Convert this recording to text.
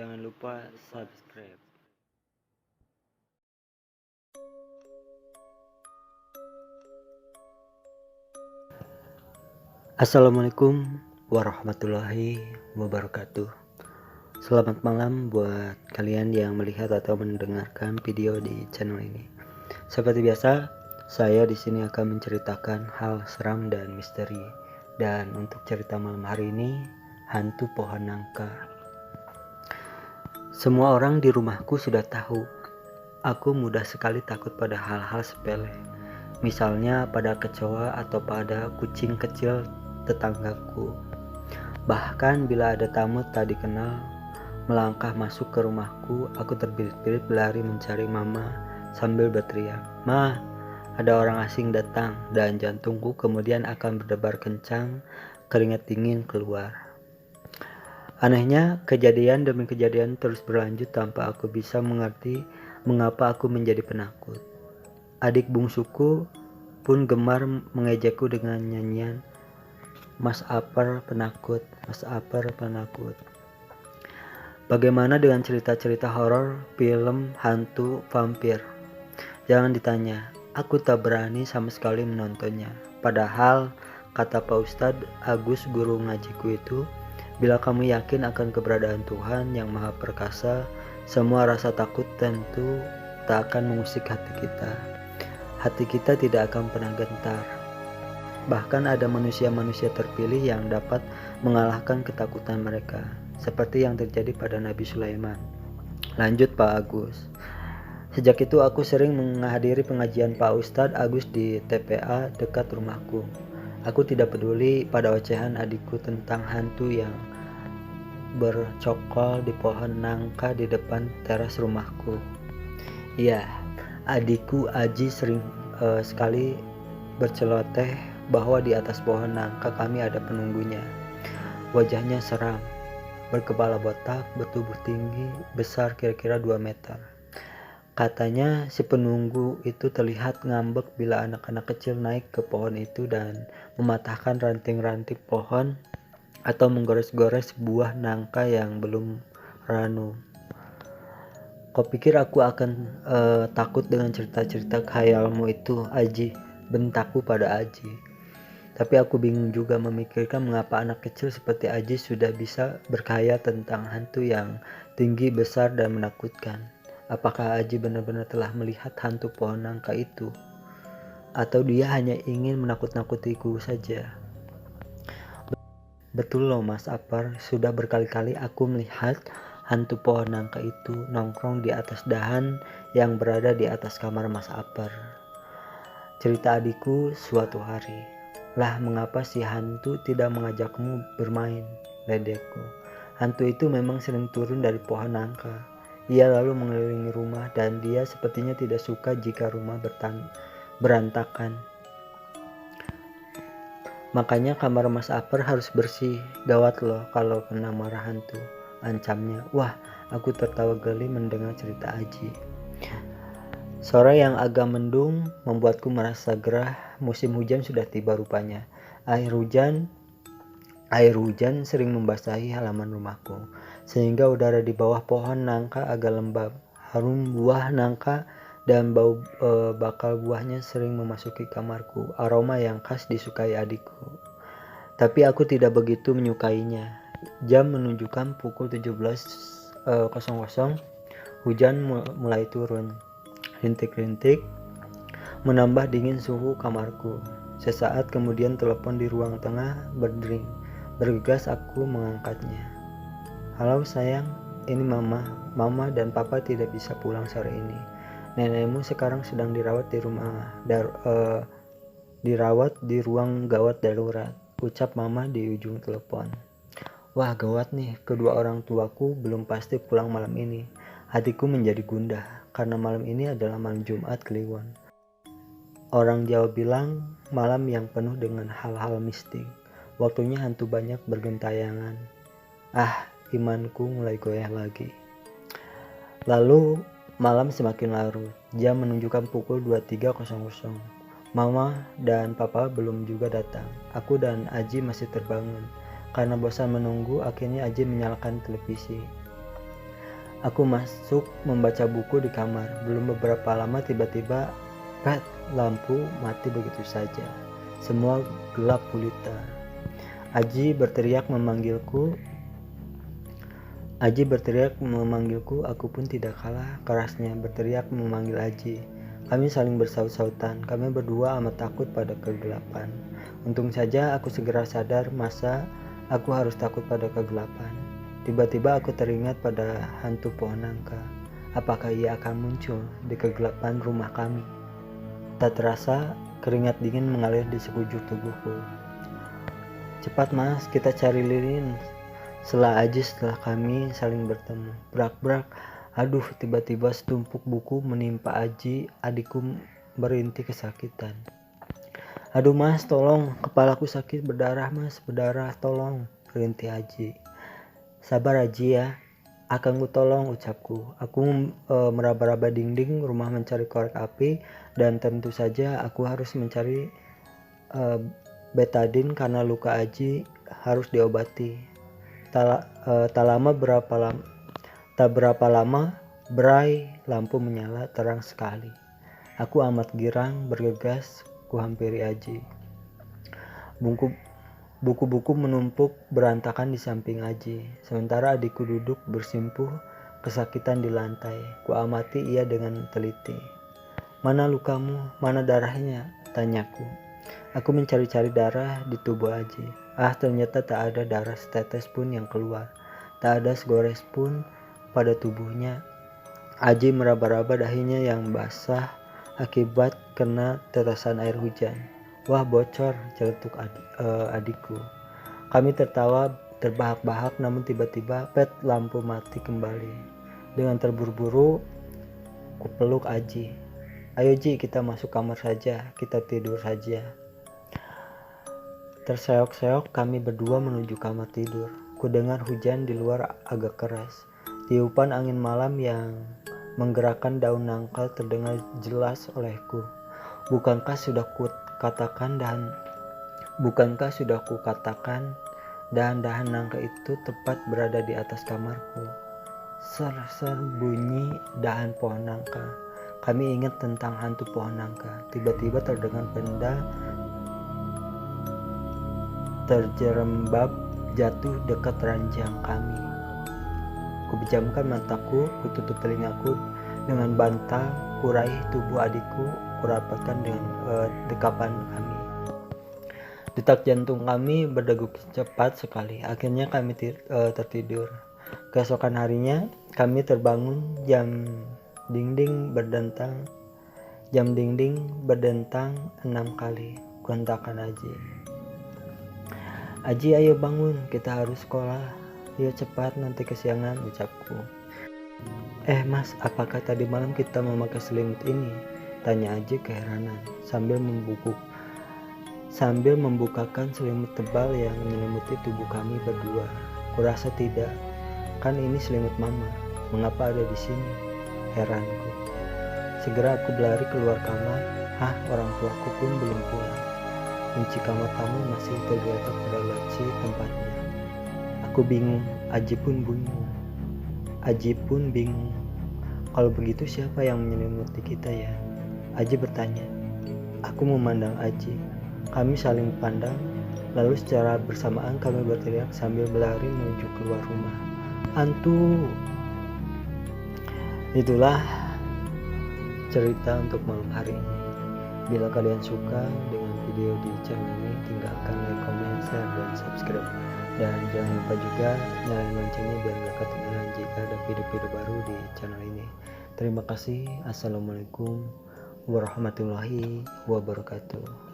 Jangan lupa subscribe. Assalamualaikum warahmatullahi wabarakatuh. Selamat malam buat kalian yang melihat atau mendengarkan video di channel ini. Seperti biasa, saya di sini akan menceritakan hal seram dan misteri. Dan untuk cerita malam hari ini, hantu pohon nangka. Semua orang di rumahku sudah tahu, aku mudah sekali takut pada hal-hal sepele. Misalnya pada kecoa atau pada kucing kecil tetanggaku. Bahkan bila ada tamu tak dikenal melangkah masuk ke rumahku, aku terbirit-birit berlari mencari mama sambil berteriak, "Ma, ada orang asing datang," dan jantungku kemudian akan berdebar kencang, keringat dingin keluar. Anehnya, kejadian demi kejadian terus berlanjut tanpa aku bisa mengerti mengapa aku menjadi penakut. Adik bungsuku pun gemar mengejekku dengan nyanyian, "Mas Apar penakut, Mas Apar penakut." Bagaimana dengan cerita-cerita horor, film, hantu, vampir? Jangan ditanya, aku tak berani sama sekali menontonnya. Padahal, kata Pak Ustadz Agus guru ngajiku itu, bila kamu yakin akan keberadaan Tuhan yang Maha Perkasa, semua rasa takut tentu tak akan mengusik hati kita. Hati kita tidak akan pernah gentar. Bahkan ada manusia-manusia terpilih yang dapat mengalahkan ketakutan mereka, seperti yang terjadi pada Nabi Sulaiman. Lanjut Pak Agus. Sejak itu aku sering menghadiri pengajian Pak Ustadz Agus di TPA dekat rumahku. Aku tidak peduli pada ocehan adikku tentang hantu yang bercokol di pohon nangka di depan teras rumahku. Iya, adikku Aji sering sekali berceloteh bahwa di atas pohon nangka kami ada penunggunya. Wajahnya seram, berkepala botak, bertubuh tinggi, besar kira-kira 2 meter. Katanya si penunggu itu terlihat ngambek bila anak-anak kecil naik ke pohon itu dan mematahkan ranting-ranting pohon atau menggores-gores buah nangka yang belum ranum. Kau pikir aku akan takut dengan cerita-cerita khayalmu itu, Aji? Bentakku pada Aji. Tapi aku bingung juga memikirkan mengapa anak kecil seperti Aji sudah bisa berkhayal tentang hantu yang tinggi, besar, dan menakutkan. Apakah Aji benar-benar telah melihat hantu pohon nangka itu? Atau dia hanya ingin menakut-nakutiku saja? Betul loh Mas Apar, sudah berkali-kali aku melihat hantu pohon nangka itu nongkrong di atas dahan yang berada di atas kamar Mas Apar. Cerita adikku suatu hari. "Lah mengapa si hantu tidak mengajakmu bermain?" ledekku. Hantu itu memang sering turun dari pohon nangka. Ia lalu mengelilingi rumah dan dia sepertinya tidak suka jika rumah berantakan. Makanya kamar Mas Apar harus bersih. Gawat loh kalau kena marah hantu, ancamnya. Wah, aku tertawa geli mendengar cerita Aji. Sore yang agak mendung membuatku merasa gerah. Musim hujan sudah tiba rupanya. Air hujan sering membasahi halaman rumahku, sehingga udara di bawah pohon nangka agak lembab. Harum buah nangka dan bau bakal buahnya sering memasuki kamarku, aroma yang khas disukai adikku. Tapi aku tidak begitu menyukainya. Jam menunjukkan pukul 17.00. Hujan mulai turun. Rintik-rintik menambah dingin suhu kamarku. Sesaat kemudian telepon di ruang tengah berdering. Bergegas aku mengangkatnya. "Halo sayang, ini Mama. Mama dan Papa tidak bisa pulang sore ini. Nenekmu sekarang sedang dirawat di ruang gawat darurat," ucap Mama di ujung telepon. Wah, gawat nih, kedua orang tuaku belum pasti pulang malam ini. Hatiku menjadi gundah karena malam ini adalah malam Jumat Kliwon. Orang Jawa bilang malam yang penuh dengan hal-hal mistik. Waktunya hantu banyak bergentayangan. Imanku mulai goyah lagi. Lalu malam semakin larut. Jam menunjukkan pukul 23.00. Mama dan Papa belum juga datang. Aku dan Aji masih terbangun. Karena bosan menunggu, akhirnya Aji menyalakan televisi. Aku masuk membaca buku di kamar. Belum beberapa lama tiba-tiba lampu mati begitu saja. Semua gelap gulita. Aji berteriak memanggilku. Aku pun tidak kalah kerasnya berteriak memanggil Aji. Kami saling bersaut-sautan. Kami berdua amat takut pada kegelapan. Untung saja aku segera sadar, masa aku harus takut pada kegelapan. Tiba-tiba aku teringat pada hantu pohon nangka. Apakah ia akan muncul di kegelapan rumah kami? Tak terasa keringat dingin mengalir di sekujur tubuhku. Cepat mas, kita cari lilin. Sela Aji setelah kami saling bertemu. Brak-brak. Aduh, tiba-tiba setumpuk buku menimpa Aji. Adikku merintih kesakitan. Aduh mas, tolong. Kepalaku sakit, berdarah mas, berdarah, tolong. Merintih Aji. Sabar Aji ya, akangku tolong, ucapku. Aku meraba-raba dinding rumah mencari korek api, dan tentu saja aku harus mencari betadin karena luka Aji harus diobati. Tak berapa lama berai lampu menyala terang sekali. Aku amat girang, bergegas ku hampiri Aji. Buku-buku menumpuk berantakan di samping Aji, sementara adikku duduk bersimpuh kesakitan di lantai. Ku amati ia dengan teliti. Mana lukamu? Mana darahnya? Tanyaku. Aku mencari-cari darah di tubuh Aji. Ternyata tak ada darah setetes pun yang keluar. Tak ada segores pun pada tubuhnya. Aji meraba-raba dahinya yang basah akibat kena tetesan air hujan. Wah, bocor, celetuk adikku. Kami tertawa terbahak-bahak, namun tiba-tiba lampu mati kembali. Dengan terburu-buru ku peluk Aji. Ayo Ji, kita masuk kamar saja, kita tidur saja. Terseok-seok kami berdua menuju kamar tidur. Ku dengar hujan di luar agak keras. Tiupan angin malam yang menggerakkan daun nangka terdengar jelas olehku. Bukankah sudah ku katakan dahan-dahan nangka itu tepat berada di atas kamarku. Ser-ser bunyi dahan pohon nangka. Kami ingat tentang hantu pohon nangka. Tiba-tiba terdengar benda terjerembab jatuh dekat ranjang kami. Kupejamkan mataku, kututup telingaku dengan bantal, kuraih tubuh adikku, kurapatkan dengan dekapan kami. Detak jantung kami berdegup cepat sekali. Akhirnya kami tertidur. Keesokan harinya kami terbangun jam dinding berdentang 6 kali. Kuhentakan Aji. Aji, ayo bangun, kita harus sekolah. Ayo cepat, nanti kesiangan, ucapku. Mas, apakah tadi malam kita memakai selimut ini? Tanya Aji keheranan sambil membukakan selimut tebal yang menyelimuti tubuh kami berdua. Kurasa tidak, kan ini selimut mama. Mengapa ada di sini? Heranku. Segera aku berlari keluar kamar. Orang tuaku pun belum pulang. Kunci kamar tamu masih tergeletak pada laci tempatnya. Aku bingung, Aji pun bingung. Kalau begitu siapa yang menyelimuti kita ya? Aji bertanya. Aku memandang Aji. Kami saling pandang, lalu secara bersamaan kami berteriak sambil berlari menuju keluar rumah. Hantu! Itulah cerita untuk malam hari ini. Bila kalian suka dengan video di channel ini, tinggalkan like, comment, share, dan subscribe. Dan jangan lupa juga nyalain loncengnya biar gak ketinggalan jika ada video-video baru di channel ini. Terima kasih. Assalamualaikum warahmatullahi wabarakatuh.